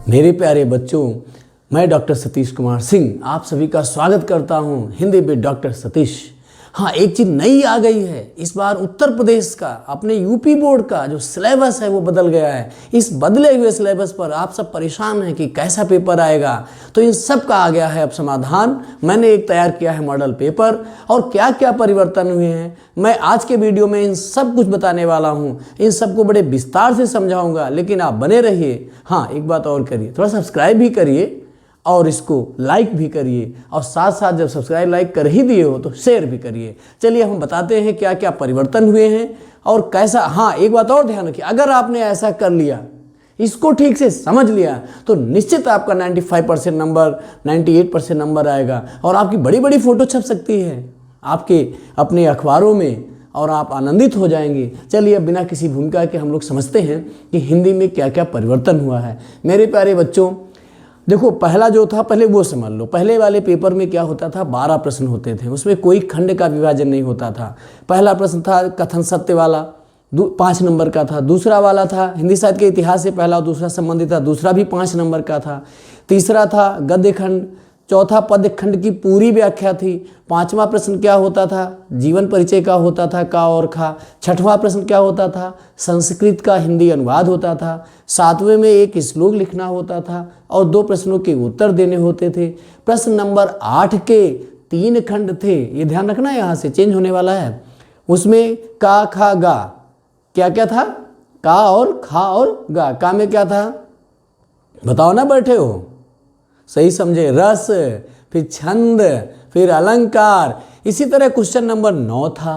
मेरे प्यारे बच्चों, मैं डॉक्टर सतीश कुमार सिंह आप सभी का स्वागत करता हूं हिंदी विद डॉक्टर सतीश। हाँ, एक चीज़ नई आ गई है इस बार। उत्तर प्रदेश का अपने यूपी बोर्ड का जो सिलेबस है वो बदल गया है। इस बदले हुए सिलेबस पर आप सब परेशान हैं कि कैसा पेपर आएगा, तो इन सब का आ गया है अब समाधान। मैंने एक तैयार किया है मॉडल पेपर और क्या क्या परिवर्तन हुए हैं मैं आज के वीडियो में इन सब कुछ बताने वाला हूँ। इन सबको बड़े विस्तार से समझाऊंगा, लेकिन आप बने रहिए। हाँ, एक बात और करिए, थोड़ा सब्सक्राइब भी करिए और इसको लाइक भी करिए, और साथ साथ जब सब्सक्राइब लाइक कर ही दिए हो तो शेयर भी करिए। चलिए हम बताते हैं क्या क्या परिवर्तन हुए हैं और कैसा। हाँ, एक बात और ध्यान रखिए, अगर आपने ऐसा कर लिया, इसको ठीक से समझ लिया, तो निश्चित आपका 95% नंबर, 98% नंबर आएगा और आपकी बड़ी बड़ी फोटो छप सकती है आपके अपने अखबारों में और आप आनंदित हो जाएंगे। चलिए अब बिना किसी भूमिका के हम लोग समझते हैं कि हिंदी में क्या क्या परिवर्तन हुआ है। मेरे प्यारे बच्चों, देखो पहला जो था पहले वो समझ लो। पहले वाले पेपर में क्या होता था, 12 प्रश्न होते थे, उसमें कोई खंड का विभाजन नहीं होता था। पहला प्रश्न था कथन सत्य वाला, 5 नंबर का था। दूसरा वाला था हिंदी साहित्य के इतिहास से पहला और दूसरा संबंधित था, दूसरा भी 5 नंबर का था। तीसरा था गद्य खंड। चौथा पद्य खंड की पूरी व्याख्या थी। 5वां प्रश्न क्या होता था, जीवन परिचय का होता था, का और खा। 6वां प्रश्न क्या होता था, संस्कृत का हिंदी अनुवाद होता था। 7वें में एक श्लोक लिखना होता था और 2 प्रश्नों के उत्तर देने होते थे। प्रश्न नंबर 8 के 3 खंड थे, ये ध्यान रखना, यहाँ से चेंज होने वाला है। उसमें का खा गा क्या क्या था, का और खा और गा। का में क्या था बताओ ना, बैठे हो, सही समझे। रस, फिर छंद, फिर अलंकार। इसी तरह क्वेश्चन नंबर 9 था।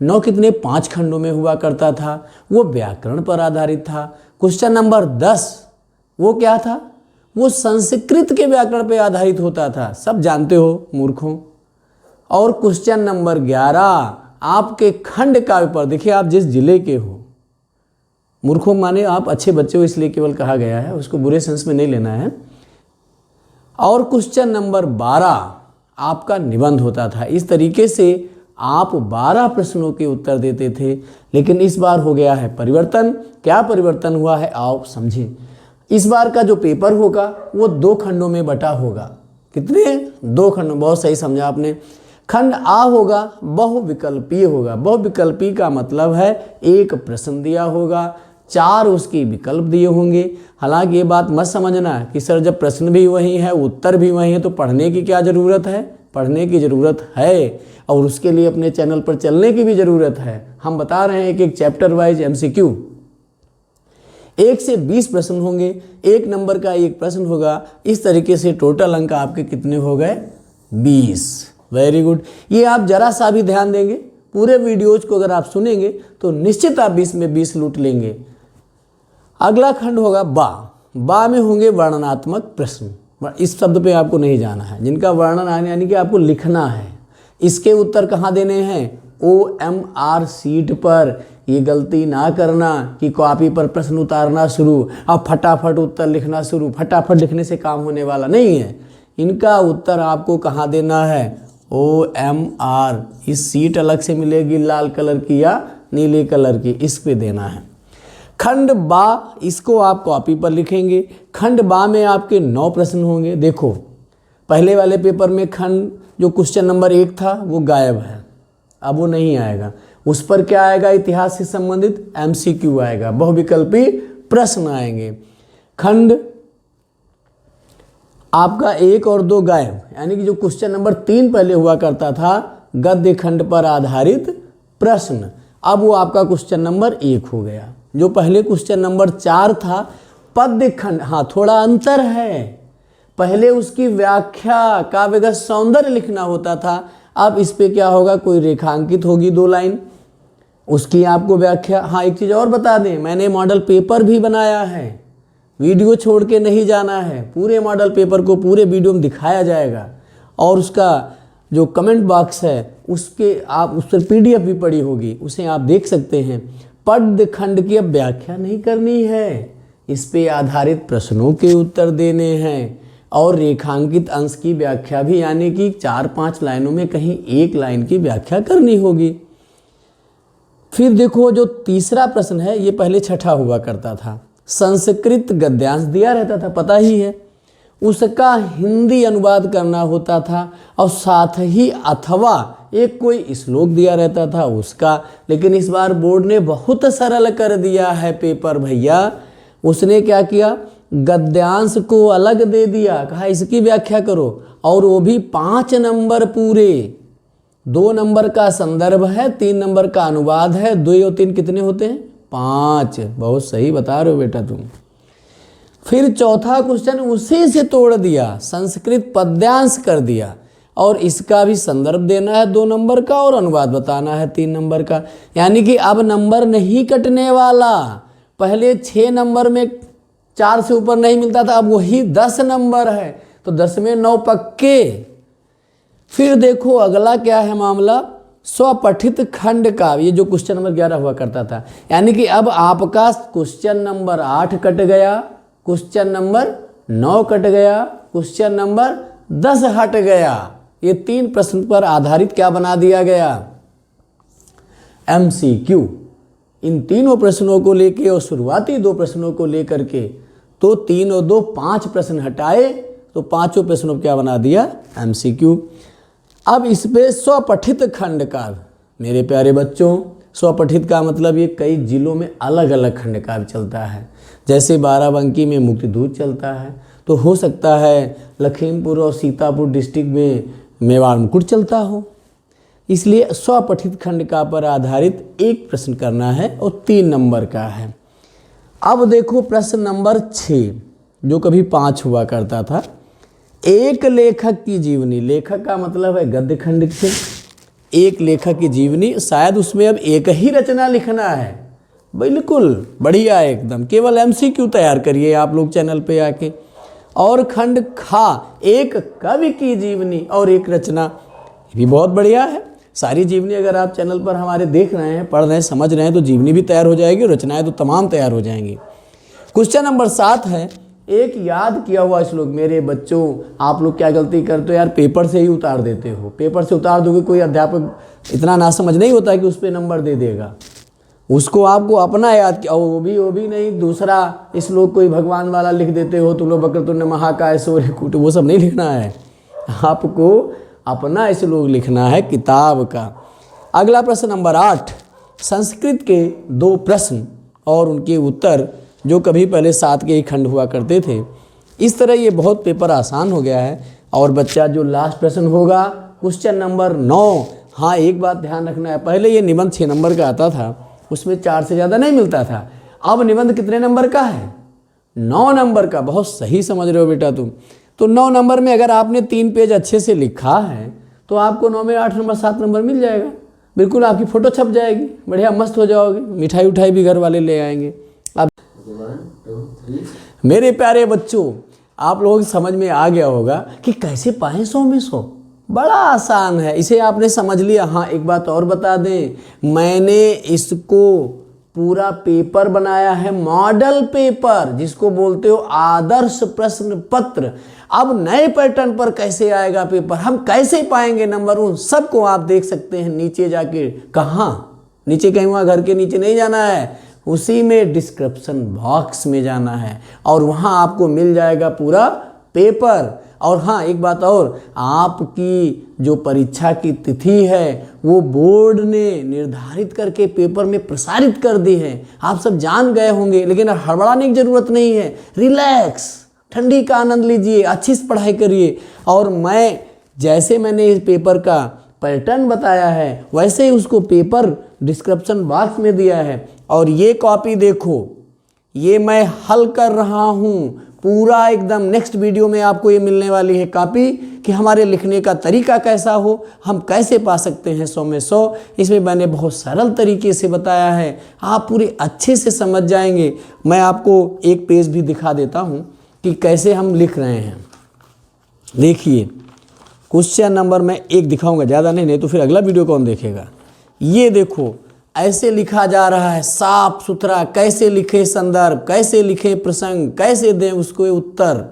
9 कितने 5 खंडों में हुआ करता था, वो व्याकरण पर आधारित था। क्वेश्चन नंबर 10 वो क्या था, वो संस्कृत के व्याकरण पर आधारित होता था, सब जानते हो मूर्खों। और क्वेश्चन नंबर 11 आपके खंड काव्य पर, देखिए आप जिस जिले के हो, मूर्खों माने आप अच्छे बच्चे हो इसलिए केवल कहा गया है, उसको बुरे सेंस में नहीं लेना है। और क्वेश्चन नंबर 12 आपका निबंध होता था। इस तरीके से आप 12 प्रश्नों के उत्तर देते थे। लेकिन इस बार हो गया है परिवर्तन। क्या परिवर्तन हुआ है आओ समझें। इस बार का जो पेपर होगा वो 2 खंडों में बटा होगा। कितने, 2 खंडों, बहुत सही समझा आपने। खंड आ होगा बहुविकल्पीय होगा। बहुविकल्पीय का मतलब है एक प्रश्न दिया होगा, 4 उसके विकल्प दिए होंगे। हालांकि ये बात मत समझना कि सर जब प्रश्न भी वही है उत्तर भी वही है तो पढ़ने की क्या ज़रूरत है। पढ़ने की ज़रूरत है और उसके लिए अपने चैनल पर चलने की भी ज़रूरत है। हम बता रहे हैं एक चैप्टर वाइज MCQ 1 से 20 प्रश्न होंगे, 1 नंबर का 1 प्रश्न होगा। इस तरीके से टोटल अंक आपके कितने हो गए, 20। Very good. ये आप जरा सा भी ध्यान देंगे, पूरे वीडियोज को अगर आप सुनेंगे तो निश्चित आप 20 में 20 लूट लेंगे। अगला खंड होगा बा। बा में होंगे वर्णनात्मक प्रश्न। इस शब्द पे आपको नहीं जाना है, जिनका वर्णन आने यानी कि आपको लिखना है। इसके उत्तर कहाँ देने हैं, OMR सीट पर। ये गलती ना करना कि कॉपी पर प्रश्न उतारना शुरू और फटाफट उत्तर लिखना शुरू। फटाफट लिखने से काम होने वाला नहीं है। इनका उत्तर आपको कहाँ देना है, OMR। इस सीट अलग से मिलेगी लाल कलर की या नीले कलर की, इस पे देना है। खंड बा, इसको आप कॉपी पर लिखेंगे। खंड बा में आपके 9 प्रश्न होंगे। देखो पहले वाले पेपर में खंड जो क्वेश्चन नंबर 1 था वो गायब है, अब वो नहीं आएगा। उस पर क्या आएगा, इतिहास से संबंधित MCQ आएगा, बहुविकल्पी प्रश्न आएंगे। खंड आपका 1 और 2 गायब, यानी कि जो क्वेश्चन नंबर 3 पहले हुआ करता था गद्य खंड पर आधारित प्रश्न, अब वो आपका क्वेश्चन नंबर 1 हो गया। जो पहले क्वेश्चन नंबर 4 था पद्य खंड, हाँ थोड़ा अंतर है। पहले उसकी व्याख्या काव्यगत सौंदर्य लिखना होता था, अब इस पे क्या होगा, कोई रेखांकित होगी 2 लाइन, उसकी आपको व्याख्या। हाँ एक चीज़ और बता दें, मैंने मॉडल पेपर भी बनाया है, वीडियो छोड़ के नहीं जाना है। पूरे मॉडल पेपर को पूरे वीडियो में दिखाया जाएगा और उसका जो कमेंट बॉक्स है उसके आप उस पर PDF भी पड़ी होगी, उसे आप देख सकते हैं। पद्य खंड की अब व्याख्या नहीं करनी है, इस पे आधारित प्रश्नों के उत्तर देने हैं और रेखांकित अंश की व्याख्या भी, यानी कि 4-5 लाइनों में कहीं 1 लाइन की व्याख्या करनी होगी। फिर देखो जो तीसरा प्रश्न है ये पहले 6ठा हुआ करता था, संस्कृत गद्यांश दिया रहता था, पता ही है, उसका हिंदी अनुवाद करना होता था और साथ ही अथवा एक कोई श्लोक दिया रहता था उसका। लेकिन इस बार बोर्ड ने बहुत सरल कर दिया है पेपर भैया। उसने क्या किया, गद्यांश को अलग दे दिया, कहा इसकी व्याख्या करो, और वो भी 5 नंबर पूरे। 2 नंबर का संदर्भ है, 3 नंबर का अनुवाद है, 2 और 3 कितने होते हैं? 5। बहुत सही बता रहे हो बेटा तुम। फिर चौथा क्वेश्चन उसी से तोड़ दिया, संस्कृत पद्यांश कर दिया, और इसका भी संदर्भ देना है 2 नंबर का और अनुवाद बताना है 3 नंबर का। यानी कि अब नंबर नहीं कटने वाला। पहले 6 नंबर में 4 से ऊपर नहीं मिलता था, अब वही 10 नंबर है, तो 10 में 9 पक्के। फिर देखो अगला क्या है मामला, स्वपठित खंड का, ये जो क्वेश्चन नंबर 11 हुआ करता था। यानी कि अब आपका क्वेश्चन नंबर 8 कट गया, क्वेश्चन नंबर 9 कट गया, क्वेश्चन नंबर 10 हट गया। ये 3 प्रश्न पर आधारित क्या बना दिया गया, MCQ। इन तीनों प्रश्नों को लेके और शुरुआती 2 प्रश्नों को लेकर के, तो 3 और 2 5 प्रश्न हटाए, तो 5 प्रश्नों को क्या बना दिया, MCQ। अब इस पे स्वपठित खंड का, मेरे प्यारे बच्चों, स्वपठित का मतलब ये कई जिलों में अलग अलग खंड का चलता है। जैसे बाराबंकी में मुक्तिदूत चलता है, तो हो सकता है लखीमपुर और सीतापुर डिस्ट्रिक्ट में मेवाड़ मुकुट चलता हो। इसलिए स्वपठित खंड का पर आधारित एक प्रश्न करना है और 3 नंबर का है। अब देखो प्रश्न नंबर 6, जो कभी 5 हुआ करता था। एक लेखक की जीवनी, लेखक का मतलब है गद्य खंड से, एक लेखक की जीवनी, शायद उसमें अब एक ही रचना लिखना है। बिल्कुल बढ़िया एकदम, केवल MCQ तैयार करिए आप लोग चैनल पे आके। और खंड खा, एक कवि की जीवनी और एक रचना, ये भी बहुत बढ़िया है। सारी जीवनी अगर आप चैनल पर हमारे देख रहे हैं, पढ़ रहे हैं, समझ रहे हैं, तो जीवनी भी तैयार हो जाएगी और रचनाएं तो तमाम तैयार हो जाएंगी। क्वेश्चन नंबर 7 है, एक याद किया हुआ श्लोक। मेरे बच्चों, आप लोग क्या गलती करते हो यार, पेपर से ही उतार देते हो। पेपर से उतार दोगे, कोई अध्यापक इतना नासमझ नहीं होता कि उस पर नंबर दे देगा। उसको आपको अपना याद किया, वो भी नहीं, दूसरा श्लोक कोई भगवान वाला लिख देते हो, तुम लोग बकर तुमने महाकाय सूर्य कूट, वो सब नहीं लिखना है। आपको अपना श्लोक लिखना है किताब का। अगला प्रश्न नंबर 8, संस्कृत के 2 प्रश्न और उनके उत्तर, जो कभी पहले 7 के ही खंड हुआ करते थे। इस तरह ये बहुत पेपर आसान हो गया है। और बच्चा जो लास्ट प्रश्न होगा क्वेश्चन नंबर 9, हाँ एक बात ध्यान रखना है, पहले ये निबंध 6 नंबर का आता था, उसमें 4 से ज़्यादा नहीं मिलता था। अब निबंध कितने नंबर का है, 9 नंबर का। बहुत सही समझ रहे हो बेटा तुम। तो 9 नंबर में अगर आपने 3 पेज अच्छे से लिखा है, तो आपको 9 में 8 नंबर 7 नंबर मिल जाएगा। बिल्कुल आपकी फ़ोटो छप जाएगी, बढ़िया मस्त हो जाओगे, मिठाई उठाई भी घर वाले ले आएंगे। अब मेरे प्यारे बच्चों, आप लोगों की समझ में आ गया होगा कि कैसे पाएं 100 में 100। बड़ा आसान है, इसे आपने समझ लिया। हाँ एक बात और बता दें, मैंने इसको पूरा पेपर बनाया है, मॉडल पेपर, जिसको बोलते हो आदर्श प्रश्न पत्र। अब नए पैटर्न पर कैसे आएगा पेपर, हम कैसे पाएंगे नंबर, उन सबको आप देख सकते हैं नीचे जाके। कहाँ नीचे, कहीं वहाँ घर के नीचे नहीं जाना है, उसी में डिस्क्रिप्शन बॉक्स में जाना है, और वहाँ आपको मिल जाएगा पूरा पेपर। और हाँ एक बात और, आपकी जो परीक्षा की तिथि है वो बोर्ड ने निर्धारित करके पेपर में प्रसारित कर दी है। आप सब जान गए होंगे, लेकिन हड़बड़ाने की ज़रूरत नहीं है। रिलैक्स, ठंडी का आनंद लीजिए, अच्छी से पढ़ाई करिए। और मैंने इस पेपर का पैटर्न बताया है, वैसे ही उसको पेपर डिस्क्रिप्शन बॉक्स में दिया है। और ये कॉपी देखो, ये मैं हल कर रहा हूँ पूरा एकदम। नेक्स्ट वीडियो में आपको ये मिलने वाली है कॉपी, कि हमारे लिखने का तरीका कैसा हो, हम कैसे पा सकते हैं 100 में 100। इसमें मैंने बहुत सरल तरीके से बताया है, आप पूरे अच्छे से समझ जाएंगे। मैं आपको एक पेज भी दिखा देता हूँ कि कैसे हम लिख रहे हैं। देखिए क्वेश्चन नंबर मैं 1 दिखाऊंगा, ज़्यादा नहीं तो फिर अगला वीडियो कौन देखेगा। ये देखो ऐसे लिखा जा रहा है, साफ सुथरा। कैसे लिखे संदर्भ, कैसे लिखे प्रसंग, कैसे दें उसको उत्तर,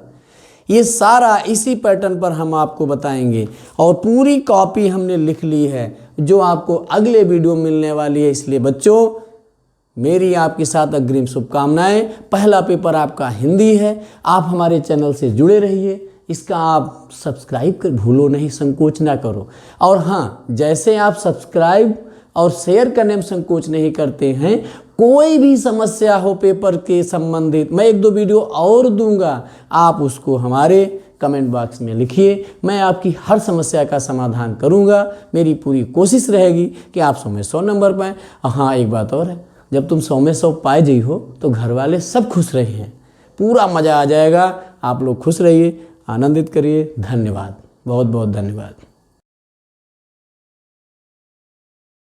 ये सारा इसी पैटर्न पर हम आपको बताएंगे। और पूरी कॉपी हमने लिख ली है, जो आपको अगले वीडियो मिलने वाली है। इसलिए बच्चों मेरी आपके साथ अग्रिम शुभकामनाएं। पहला पेपर आपका हिंदी है। आप हमारे चैनल से जुड़े रहिए, इसका आप सब्सक्राइब कर भूलो नहीं, संकोच ना करो। और हाँ, जैसे आप सब्सक्राइब और शेयर करने में संकोच नहीं करते हैं, कोई भी समस्या हो पेपर के संबंधित, मैं 1-2 वीडियो और दूंगा, आप उसको हमारे कमेंट बॉक्स में लिखिए। मैं आपकी हर समस्या का समाधान करूंगा। मेरी पूरी कोशिश रहेगी कि आप 100 में 100 नंबर पाएँ। हाँ, एक बात और है, जब तुम 100 में 100 पाए जाइ हो तो घर वाले सब खुश रहे हैं, पूरा मज़ा आ जाएगा। आप लोग खुश रहिए, आनंदित करिए। धन्यवाद, बहुत बहुत धन्यवाद।